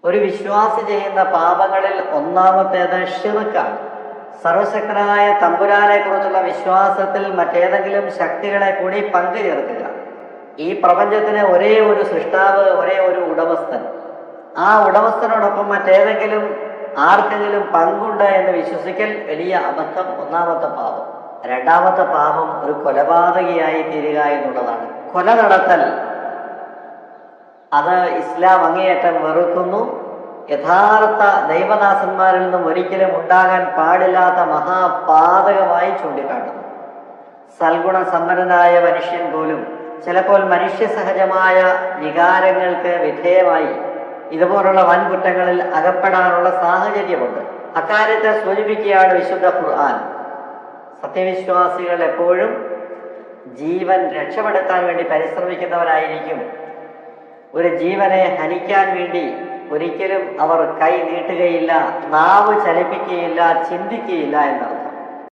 ഒരു വിശ്വാസി ചെയ്യുന്ന പാപങ്ങളിൽ ഒന്നാമത്തേത് ഷിർക്കാണ്. സർവശക്തനായ തമ്പുരാനെ കുറിച്ചുള്ള വിശ്വാസത്തിൽ മറ്റേതെങ്കിലും ശക്തികളെ കൂടി പങ്കു ചേർക്കുക. ഈ പ്രപഞ്ചത്തിന് ഒരേ ഒരു സൃഷ്ടാവ്, ഒരേ ഒരു ഉടമസ്ഥൻ. ആ ഉടമസ്ഥനോടൊപ്പം മറ്റേതെങ്കിലും ആർക്കെങ്കിലും പങ്കുണ്ട് എന്ന് വിശ്വസിക്കൽ വലിയ അബദ്ധം, ഒന്നാമത്തെ പാപം. രണ്ടാമത്തെ പാപം ഒരു കൊലപാതകിയായി തീരുക എന്നുള്ളതാണ്. കൊല നടത്തൽ അത് ഇസ്ലാം അങ്ങേയറ്റം വെറുക്കുന്നു. യഥാർത്ഥ ദൈവദാസന്മാരിൽ നിന്നും ഒരിക്കലും ഉണ്ടാകാൻ പാടില്ലാത്ത മഹാപാതകമായി ചൂണ്ടിക്കാട്ടുന്നു. സൽഗുണ സമ്പന്നനായ മനുഷ്യൻ പോലും ചിലപ്പോൾ മനുഷ്യസഹജമായ വികാരങ്ങൾക്ക് വിധേയമായി ഇതുപോലുള്ള വൻകുറ്റങ്ങളിൽ അകപ്പെടാനുള്ള സാഹചര്യമുണ്ട്. അക്കാര്യത്തെ സൂചിപ്പിക്കുകയാണ് വിശുദ്ധ ഖുർആൻ. സത്യവിശ്വാസികൾ എപ്പോഴും ജീവൻ രക്ഷപ്പെടുത്താൻ വേണ്ടി പരിശ്രമിക്കുന്നവരായിരിക്കും. ഒരു ജീവനെ ഹനിക്കാൻ വേണ്ടി ഒരിക്കലും അവർ കൈ നീട്ടുകയില്ല, നാവ് ചലിപ്പിക്കുകയില്ല, ചിന്തിക്കുകയില്ല എന്നർത്ഥം.